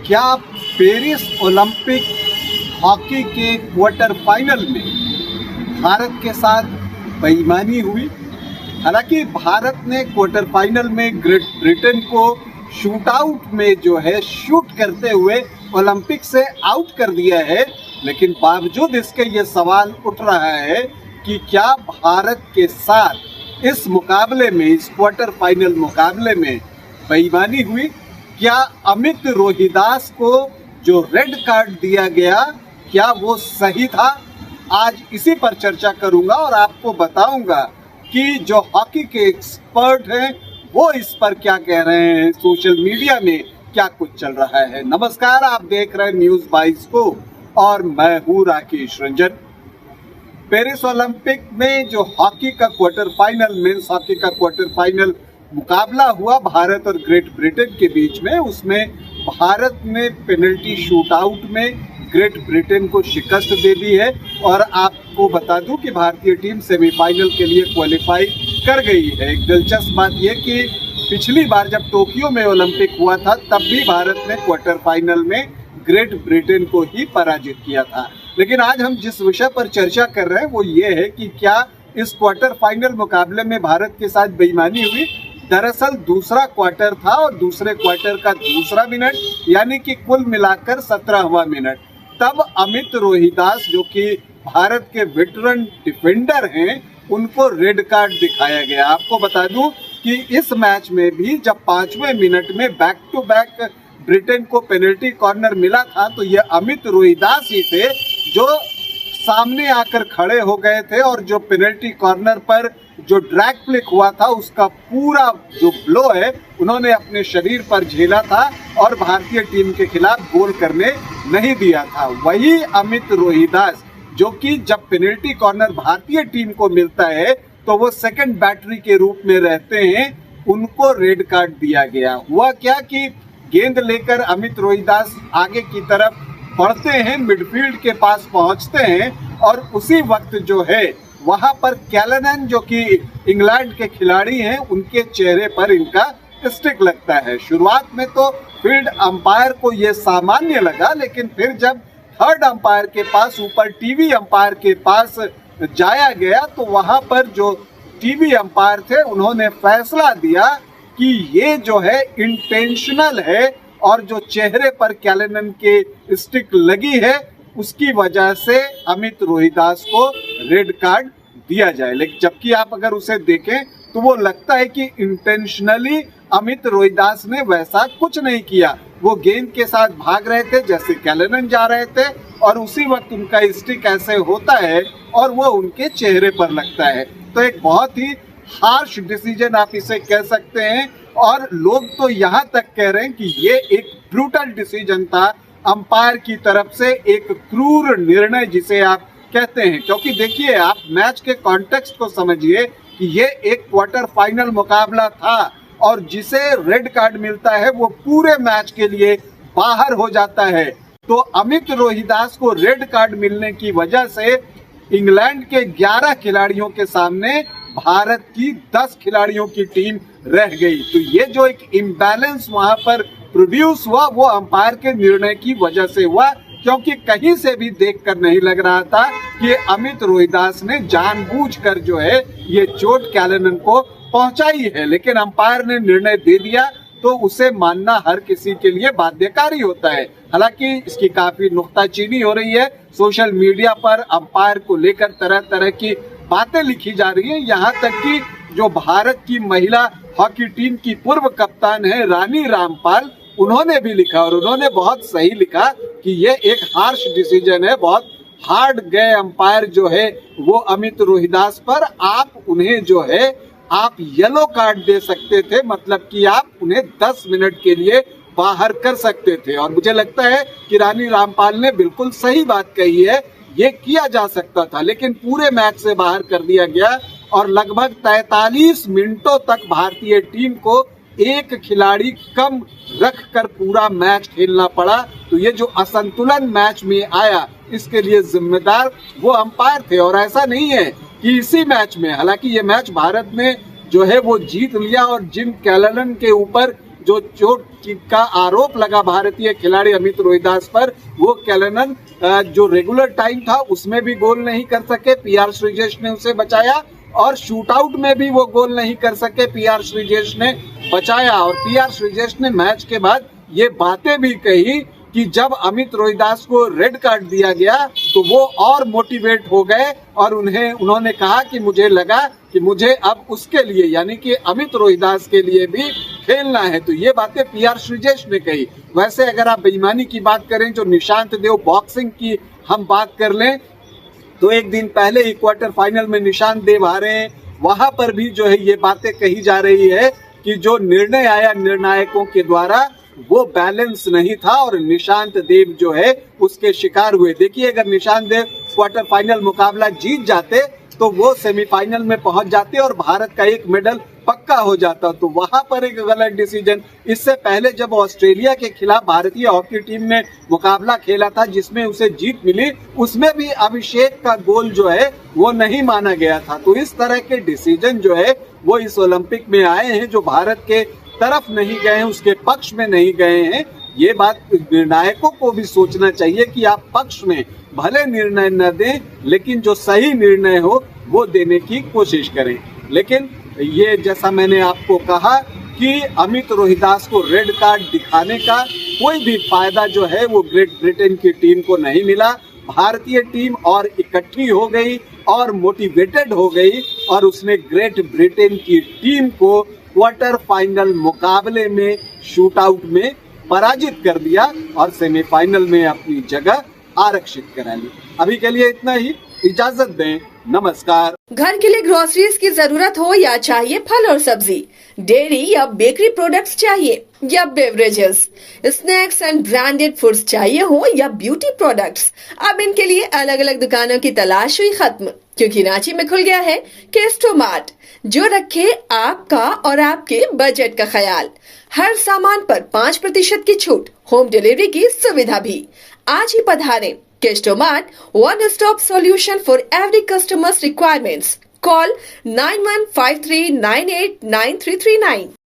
क्या Paris Olympic hockey के quarter final में भारत के साथ बेईमानी हुई? हालांकि भारत ने क्वार्टर फाइनल में ग्रेट ब्रिटेन को शूट आउट में शूट करते हुए ओलंपिक से आउट कर दिया है, लेकिन बावजूद इसके ये सवाल उठ रहा है कि क्या भारत के साथ इस मुकाबले में, इस क्वार्टर फाइनल मुकाबले में बेईमानी हुई? क्या अमित रोहिदास को जो रेड कार्ड दिया गया, क्या वो सही था? आज इसी पर चर्चा करूंगा और आपको बताऊंगा कि जो हॉकी के एक्सपर्ट हैं वो इस पर क्या कह रहे हैं, सोशल मीडिया में क्या कुछ चल रहा है। नमस्कार, आप देख रहे हैं न्यूज़ 22 को और मैं हूँ राकेश रंजन। पेरिस ओलंपिक में जो हॉकी का क्वार्टर फाइनल, मेंस हॉकी का क्वार्टर फाइनल मुकाबला हुआ भारत और ग्रेट ब्रिटेन के बीच में, उसमें भारत ने पेनल्टी शूट आउट में ग्रेट ब्रिटेन को शिकस्त दे दी है। और आपको बता दूं कि भारतीय टीम सेमीफाइनल के लिए क्वालिफाई कर गई है। एक दिलचस्प बात यह कि पिछली बार जब टोक्यो में ओलंपिक हुआ था तब भी भारत ने क्वार्टर फाइनल में ग्रेट ब्रिटेन को ही पराजित किया था। लेकिन आज हम जिस विषय पर चर्चा कर रहे हैं वो ये है कि क्या इस क्वार्टर फाइनल मुकाबले में भारत के साथ बेईमानी हुई? दरअसल दूसरा क्वार्टर था और दूसरे क्वार्टर का दूसरा मिनट, यानी कि कुल मिलाकर 17वां मिनट, तब अमित रोहिदास जो कि भारत के वेटरन डिफेंडर हैं, उनको रेड कार्ड दिखाया गया। आपको बता दूं कि इस मैच में भी जब 5वें मिनट में बैक टू बैक ब्रिटेन को पेनल्टी कॉर्नर मिला था तो ये अमित रोहिदास ही थे जो सामने आकर खड़े हो गए थे और जो पेनल्टी कॉर्नर पर जो ड्रैग फ्लिक हुआ था उसका पूरा जो ब्लो है उन्होंने अपने शरीर पर झेला था और भारतीय टीम के खिलाफ गोल करने नहीं दिया था। वही अमित रोहिदास जो कि जब पेनल्टी कॉर्नर भारतीय टीम को मिलता है तो वो सेकंड बैटरी के रूप में रहते हैं, उनको रेड कार्ड दिया गया। हुआ क्या कि गेंद लेकर अमित रोहिदास आगे की तरफ बढ़ते हैं, मिडफील्ड के पास पहुंचते हैं और उसी वक्त जो है वहां पर कैलेनन जो कि इंग्लैंड के खिलाड़ी हैं, उनके चेहरे पर इनका स्टिक लगता है। शुरुआत में तो फील्ड अंपायर को यह सामान्य लगा, लेकिन फिर जब थर्ड अंपायर के पास, ऊपर टीवी अंपायर के पास जाया गया तो वहां पर जो टीवी अंपायर थे उन्होंने फैसला दिया कि ये जो है इंटेंशनल है और जो चेहरे पर कैलेनन के स्टिक लगी है उसकी वजह से अमित रोहिदास को रेड कार्ड दिया जाए। लेकिन जबकि आप अगर उसे देखें तो वो लगता है कि इंटेंशनली अमित रोहिदास ने वैसा कुछ नहीं किया। वो गेंद के साथ भाग रहे थे जैसे कैलेनन जा रहे थे और उसी वक्त उनका स्टिक ऐसे होता है और वो उनके चेहरे पर लगता है। तो एक बहुत ही हार्श डिसीजन आप इसे कह सकते हैं और लोग तो यहाँ तक कह रहे हैं कि ये एक ब्रूटल डिसीजन था अंपायर की तरफ से, एक क्रूर निर्णय जिसे आप कहते हैं। क्योंकि देखिए, आप मैच के कॉन्टेक्स्ट को समझिए कि ये एक क्वार्टर फाइनल मुकाबला था और जिसे रेड कार्ड मिलता है वो पूरे मैच के लिए बाहर हो जाता है। तो अमित रोहिदास को रेड कार्ड मिलने की वजह से इंग्लैंड के 11 खिलाड़ियों के सामने भारत की 10 खिलाड़ियों की टीम रह गई। तो ये जो एक इम्बैलेंस वहां पर प्रोड्यूस हुआ वो अंपायर के निर्णय की वजह से हुआ, क्योंकि कहीं से भी देखकर नहीं लग रहा था कि अमित रोहिदास ने जानबूझकर जो है ये चोट कैलेनन को पहुंचाई है। लेकिन अंपायर ने निर्णय दे दिया तो उसे मानना हर किसी के लिए बाध्यकारी होता है। हालांकि इसकी काफी नुक्ताचीनी हो रही है सोशल मीडिया पर, अंपायर को लेकर तरह तरह की बातें लिखी जा रही है। यहाँ तक कि जो भारत की महिला हॉकी टीम की पूर्व कप्तान है रानी रामपाल, उन्होंने भी लिखा और उन्होंने बहुत सही लिखा कि ये एक हार्श डिसीजन है, बहुत हार्ड गए अंपायर जो है वो अमित रोहिदास पर। आप उन्हें जो है आप येलो कार्ड दे सकते थे, मतलब कि आप उन्हें 10 मिनट के लिए बाहर कर सकते थे। और मुझे लगता है कि रानी रामपाल ने बिल्कुल सही बात कही है, ये किया जा सकता था, लेकिन पूरे मैच से बाहर कर दिया गया और लगभग 43 मिनटों तक भारतीय टीम को एक खिलाड़ी कम रखकर पूरा मैच खेलना पड़ा। तो ये जो असंतुलन मैच में आया इसके लिए जिम्मेदार वो अंपायर थे। और ऐसा नहीं है कि इसी मैच में, हालांकि ये मैच भारत ने जो है वो जीत लिया और जिम कैलेनन के ऊपर जो चोट का आरोप लगा भारतीय खिलाड़ी अमित रोहिदास पर, वो कैलेनन जो रेगुलर टाइम था उसमें भी गोल नहीं कर सके, पीआर श्रीजेश ने उसे बचाया, और शूटआउट में भी वो गोल नहीं कर सके, पीआर श्रीजेश ने बचाया। और पीआर श्रीजेश ने मैच के बाद ये बातें भी कही कि जब अमित रोहिदास को रेड कार्ड दिया गया तो वो और मोटिवेट हो गए, और उन्होंने कहा कि मुझे लगा कि मुझे अब उसके लिए यानी कि अमित रोहिदास के लिए भी खेलना है। तो ये बातें पीआर श्रीजेश ने कही। वैसे अगर आप बेईमानी की बात करें, जो निशांत देव बॉक्सिंग की हम बात कर लें, तो एक दिन पहले ही क्वार्टर फाइनल में निशांत देव हारे हैं, वहां पर भी जो है ये बातें कही जा रही है कि जो निर्णय आया निर्णायकों के द्वारा वो बैलेंस नहीं था और निशांत देव जो है उसके शिकार हुए। देखिए, अगर निशांत देव क्वार्टर फाइनल मुकाबला जीत जाते तो वो सेमीफाइनल में पहुंच जाते और भारत का एक मेडल पक्का हो जाता। तो वहां पर एक गलत डिसीजन। इससे पहले जब ऑस्ट्रेलिया के खिलाफ भारतीय हॉकी टीम ने मुकाबला खेला था जिसमें उसे जीत मिली, उसमें भी अभिषेक का गोल जो है वो नहीं माना गया था। तो इस तरह के डिसीजन जो है वो इस ओलंपिक में आए हैं, जो भारत के तरफ नहीं गए हैं, उसके पक्ष में नहीं गए हैं। ये बात निर्णायकों को भी सोचना चाहिए कि आप पक्ष में भले निर्णय न दें, लेकिन जो सही निर्णय हो वो देने की कोशिश करें। लेकिन ये जैसा मैंने आपको कहा कि अमित रोहिदास को रेड कार्ड दिखाने का कोई भी फायदा जो है वो ग्रेट ब्रिटेन की टीम को नहीं मिला। भारतीय टीम और इकट्ठी हो गई और मोटिवेटेड हो गई और उसने ग्रेट ब्रिटेन की टीम को क्वार्टर फाइनल मुकाबले में शूटआउट में पराजित कर दिया और सेमीफाइनल में अपनी जगह आरक्षित करा ली। अभी के लिए इतना ही, इजाजत दें, नमस्कार। घर के लिए ग्रोसरीज की जरूरत हो या चाहिए फल और सब्जी, डेयरी या बेकरी प्रोडक्ट्स चाहिए या beverages, snacks and branded foods चाहिए हो या ब्यूटी प्रोडक्ट्स, अब इनके लिए अलग अलग दुकानों की तलाश हुई खत्म, क्योंकि रांची में खुल गया है केस्टो मार्ट, जो रखे आपका और आपके बजट का ख्याल। हर सामान पर 5% की छूट, होम डिलीवरी की सुविधा भी। आज ही पधारें। Kesto mart, one stop solution for every customer's requirements. Call 9153989339.